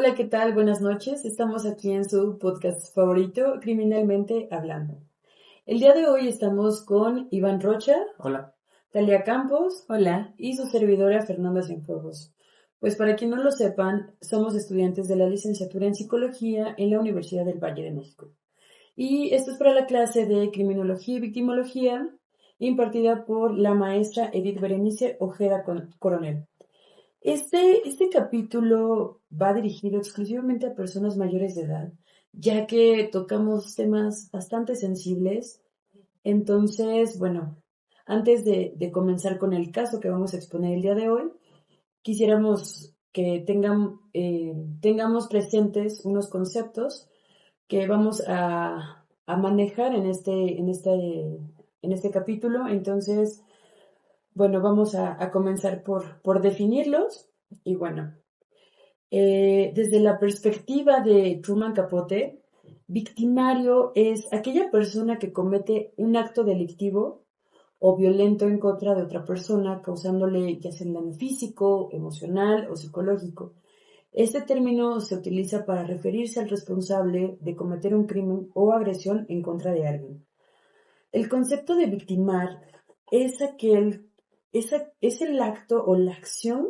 Hola, ¿qué tal? Buenas noches. Estamos aquí en su podcast favorito, Criminalmente Hablando. El día de hoy estamos con Iván Rocha, Hola. Talia Campos Hola. y su servidora Fernanda Cienfuegos. Pues para quien no lo sepan, somos estudiantes de la licenciatura en Psicología en la Universidad del Valle de México. Y esto es para la clase de Criminología y Victimología impartida por la maestra Edith Berenice Ojeda Coronel. Este capítulo va dirigido exclusivamente a personas mayores de edad, ya que tocamos temas bastante sensibles. Entonces, bueno, antes de comenzar con el caso que vamos a exponer el día de hoy, quisiéramos que tengamos presentes unos conceptos que vamos a manejar en este capítulo. Entonces, bueno, vamos a comenzar por definirlos. Y bueno, desde la perspectiva de Truman Capote, victimario es aquella persona que comete un acto delictivo o violento en contra de otra persona, causándole ya sea daño físico, emocional o psicológico. Este término se utiliza para referirse al responsable de cometer un crimen o agresión en contra de alguien. El concepto de victimar es es el acto o la acción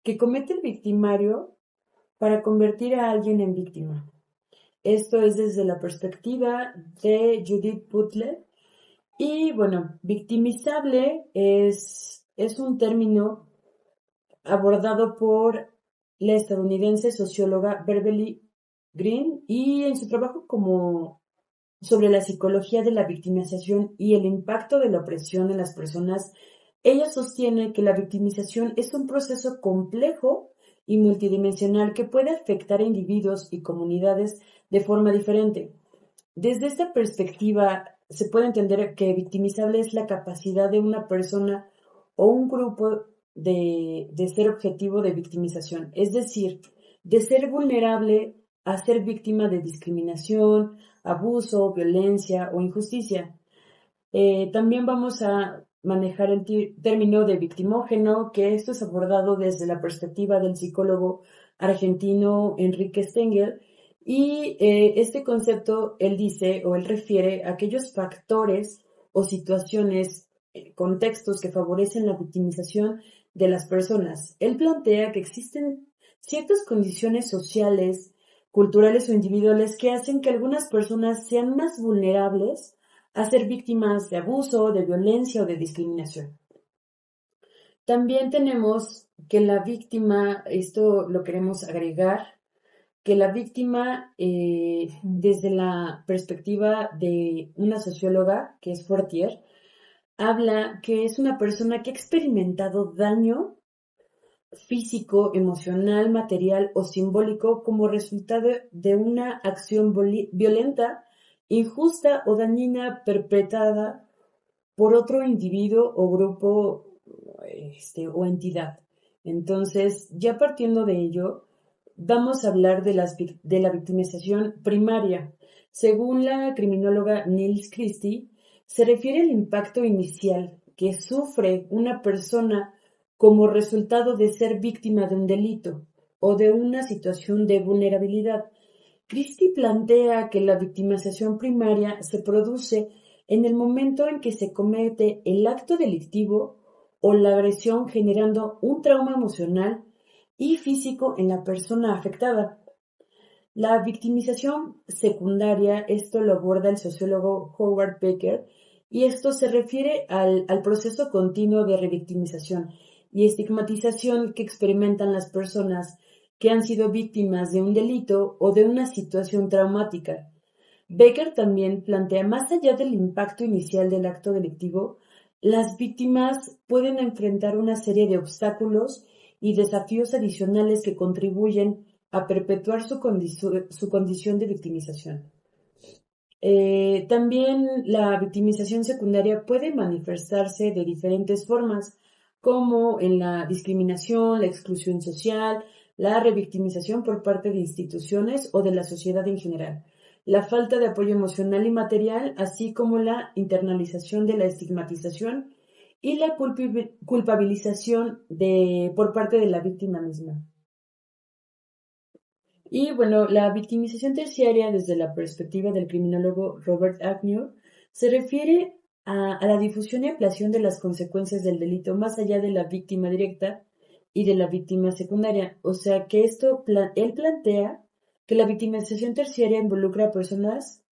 que comete el victimario para convertir a alguien en víctima. Esto es desde la perspectiva de Judith Butler. Y bueno, victimizable es un término abordado por la estadounidense socióloga Beverly Green y en su trabajo como sobre la psicología de la victimización y el impacto de la opresión en las personas. Ella sostiene que la victimización es un proceso complejo y multidimensional que puede afectar a individuos y comunidades de forma diferente. Desde esta perspectiva, se puede entender que victimizable es la capacidad de una persona o un grupo de ser objetivo de victimización, es decir, de ser vulnerable a ser víctima de discriminación, abuso, violencia o injusticia. También vamos a manejar el término de victimógeno, que esto es abordado desde la perspectiva del psicólogo argentino Enrique Stengel. Y este concepto, él dice o él refiere a aquellos factores o situaciones, contextos que favorecen la victimización de las personas. Él plantea que existen ciertas condiciones sociales, culturales o individuales que hacen que algunas personas sean más vulnerables a ser víctimas de abuso, de violencia o de discriminación. También tenemos que la víctima, esto lo queremos agregar, que la víctima, desde la perspectiva de una socióloga, que es Fortier, habla que es una persona que ha experimentado daño físico, emocional, material o simbólico como resultado de una acción violenta, injusta o dañina perpetrada por otro individuo o grupo o entidad. Entonces, ya partiendo de ello, vamos a hablar de la victimización primaria. Según la criminóloga Nils Christie, se refiere al impacto inicial que sufre una persona como resultado de ser víctima de un delito o de una situación de vulnerabilidad. Christie plantea que la victimización primaria se produce en el momento en que se comete el acto delictivo o la agresión generando un trauma emocional y físico en la persona afectada. La victimización secundaria, esto lo aborda el sociólogo Howard Becker, y esto se refiere al proceso continuo de revictimización y estigmatización que experimentan las personas que han sido víctimas de un delito o de una situación traumática. Becker también plantea, más allá del impacto inicial del acto delictivo, las víctimas pueden enfrentar una serie de obstáculos y desafíos adicionales que contribuyen a perpetuar su condición de victimización. También la victimización secundaria puede manifestarse de diferentes formas, como en la discriminación, la exclusión social, la revictimización por parte de instituciones o de la sociedad en general, la falta de apoyo emocional y material, así como la internalización de la estigmatización y la culpabilización por parte de la víctima misma. Y bueno, la victimización terciaria desde la perspectiva del criminólogo Robert Agnew se refiere a la difusión y ampliación de las consecuencias del delito más allá de la víctima directa y de la víctima secundaria. O sea que él plantea que la victimización terciaria involucra a personas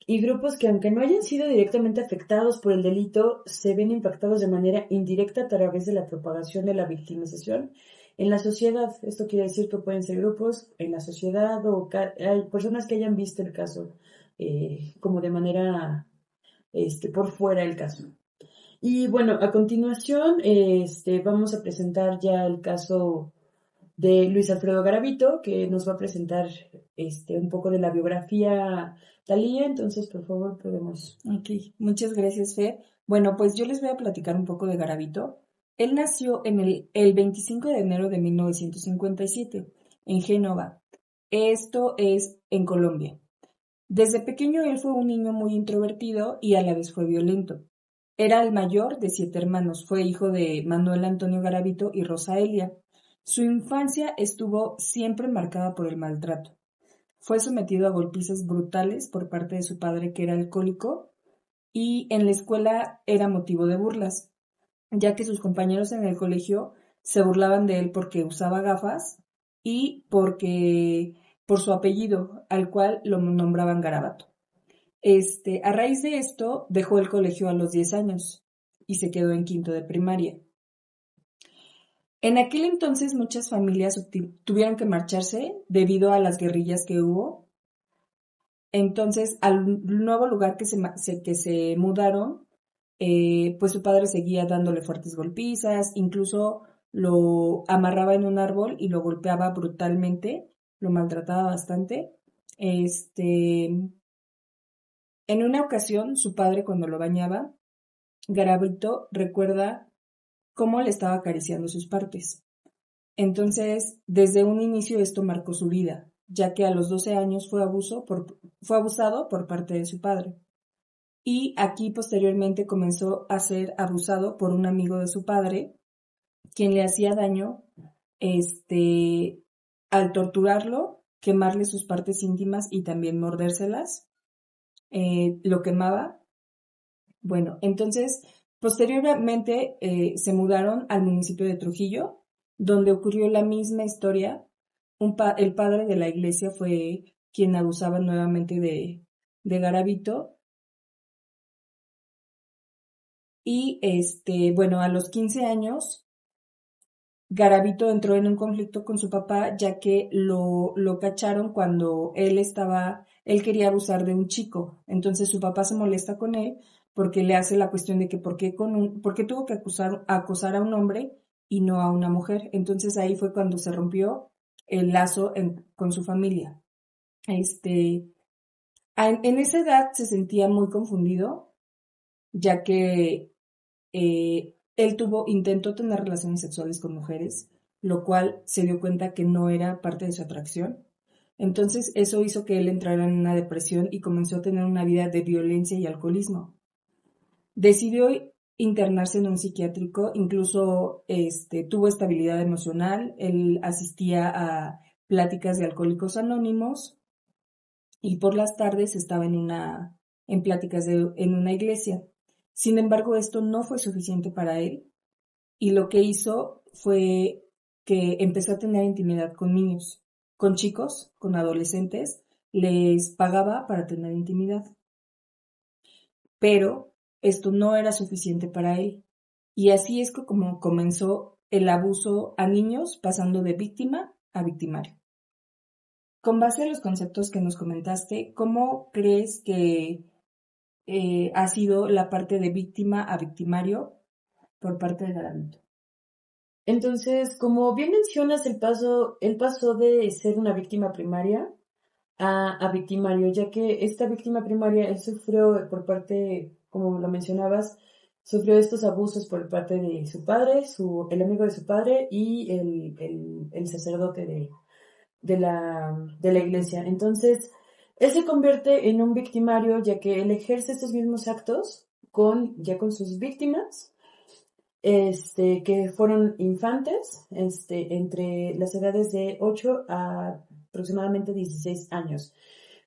y grupos que, aunque no hayan sido directamente afectados por el delito, se ven impactados de manera indirecta a través de la propagación de la victimización en la sociedad. Esto quiere decir que pueden ser grupos en la sociedad o hay personas que hayan visto el caso como de manera por fuera del caso. Y bueno, a continuación vamos a presentar ya el caso de Luis Alfredo Garavito, que nos va a presentar un poco de la biografía Talía. Entonces, por favor, podemos. Ok, muchas gracias, Fer. Bueno, pues yo les voy a platicar un poco de Garavito. Él nació en el 25 de enero de 1957 en Génova. Esto es en Colombia. Desde pequeño él fue un niño muy introvertido y a la vez fue violento. Era el mayor de 7 hermanos, fue hijo de Manuel Antonio Garavito y Rosa Elia. Su infancia estuvo siempre marcada por el maltrato. Fue sometido a golpizas brutales por parte de su padre, que era alcohólico, y en la escuela era motivo de burlas, ya que sus compañeros en el colegio se burlaban de él porque usaba gafas y por su apellido, al cual lo nombraban Garabato. A raíz de esto, dejó el colegio a los 10 años y se quedó en quinto de primaria. En aquel entonces muchas familias tuvieron que marcharse debido a las guerrillas que hubo. Entonces, al nuevo lugar que se mudaron, pues su padre seguía dándole fuertes golpizas, incluso lo amarraba en un árbol y lo golpeaba brutalmente, lo maltrataba bastante. En una ocasión, su padre, cuando lo bañaba, Garavito recuerda cómo le estaba acariciando sus partes. Entonces, desde un inicio esto marcó su vida, ya que a los 12 años fue abusado por parte de su padre. Y aquí posteriormente comenzó a ser abusado por un amigo de su padre, quien le hacía daño, al torturarlo, quemarle sus partes íntimas y también mordérselas, lo quemaba. Bueno, entonces, posteriormente se mudaron al municipio de Trujillo, donde ocurrió la misma historia. El padre de la iglesia fue quien abusaba nuevamente de Garavito. Y bueno, a los 15 años, Garavito entró en un conflicto con su papá, ya que lo cacharon cuando él quería abusar de un chico. Entonces su papá se molesta con él porque le hace la cuestión de que por qué tuvo que acosar a un hombre y no a una mujer. Entonces ahí fue cuando se rompió el lazo con su familia. En esa edad se sentía muy confundido, ya que él intentó tener relaciones sexuales con mujeres, lo cual se dio cuenta que no era parte de su atracción. Entonces eso hizo que él entrara en una depresión y comenzó a tener una vida de violencia y alcoholismo. Decidió internarse en un psiquiátrico, incluso tuvo estabilidad emocional, él asistía a pláticas de Alcohólicos Anónimos y por las tardes estaba en pláticas en una iglesia. Sin embargo, esto no fue suficiente para él y lo que hizo fue que empezó a tener intimidad con niños, con chicos, con adolescentes, les pagaba para tener intimidad. Pero esto no era suficiente para él. Y así es como comenzó el abuso a niños, pasando de víctima a victimario. Con base a los conceptos que nos comentaste, ¿cómo crees que ha sido la parte de víctima a victimario por parte de Garavito? Entonces, como bien mencionas, él pasó de ser una víctima primaria a victimario, ya que esta víctima primaria, él sufrió por parte, como lo mencionabas, sufrió estos abusos por parte de su padre, el amigo de su padre y el sacerdote de la iglesia. Entonces, él se convierte en un victimario, ya que él ejerce estos mismos actos ya con sus víctimas, que fueron infantes, entre las edades de 8 a aproximadamente 16 años.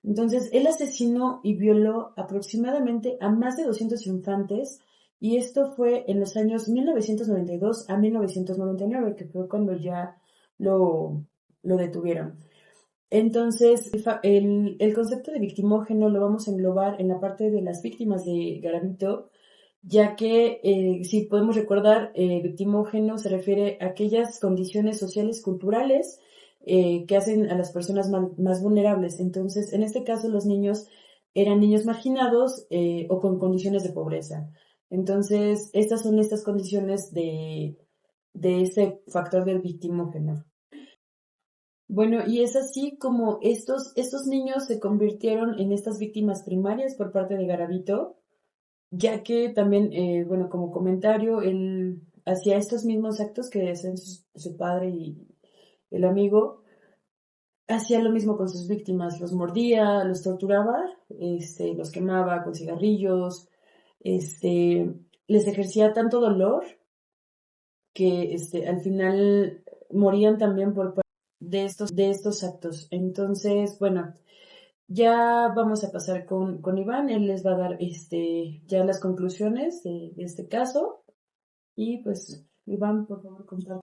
Entonces, él asesinó y violó aproximadamente a más de 200 infantes, y esto fue en los años 1992 a 1999, que fue cuando ya lo, lo detuvieron. Entonces, el concepto de victimógeno lo vamos a englobar en la parte de las víctimas de Garavito, ya que, si podemos recordar, victimógeno se refiere a aquellas condiciones sociales, culturales, que hacen a las personas más vulnerables. Entonces, en este caso, los niños eran niños marginados, o con condiciones de pobreza. Entonces, estas son estas condiciones de ese factor del victimógeno. Bueno, y es así como estos niños se convirtieron en estas víctimas primarias por parte de Garavito, ya que también, bueno, como comentario, él hacía estos mismos actos que hacían su padre y el amigo, hacía lo mismo con sus víctimas, los mordía, los torturaba, los quemaba con cigarrillos, les ejercía tanto dolor que, al final morían también por parte de estos actos. Entonces, bueno, ya vamos a pasar con Iván. Él les va a dar, ya las conclusiones de este caso. Y pues, Iván, por favor, contame.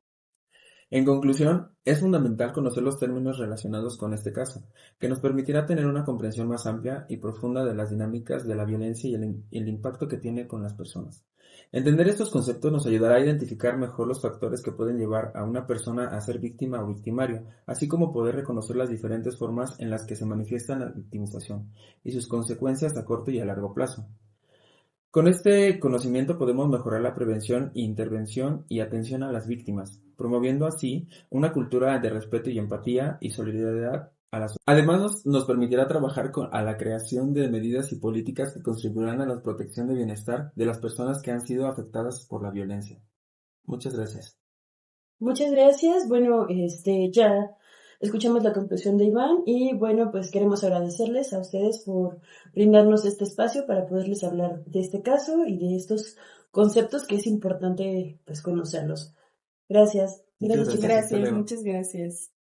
En conclusión, es fundamental conocer los términos relacionados con este caso, que nos permitirá tener una comprensión más amplia y profunda de las dinámicas de la violencia y el impacto que tiene con las personas. Entender estos conceptos nos ayudará a identificar mejor los factores que pueden llevar a una persona a ser víctima o victimario, así como poder reconocer las diferentes formas en las que se manifiesta la victimización y sus consecuencias a corto y a largo plazo. Con este conocimiento podemos mejorar la prevención, intervención y atención a las víctimas, promoviendo así una cultura de respeto y empatía y solidaridad a la sociedad. Además, nos permitirá trabajar a la creación de medidas y políticas que contribuirán a la protección de bienestar de las personas que han sido afectadas por la violencia. Muchas gracias. Muchas gracias. Bueno, ya escuchamos la conclusión de Iván y bueno, pues queremos agradecerles a ustedes por brindarnos este espacio para poderles hablar de este caso y de estos conceptos que es importante pues conocerlos. Gracias. Muchas Gracias, chicos. gracias. Hasta Gracias, luego. muchas gracias.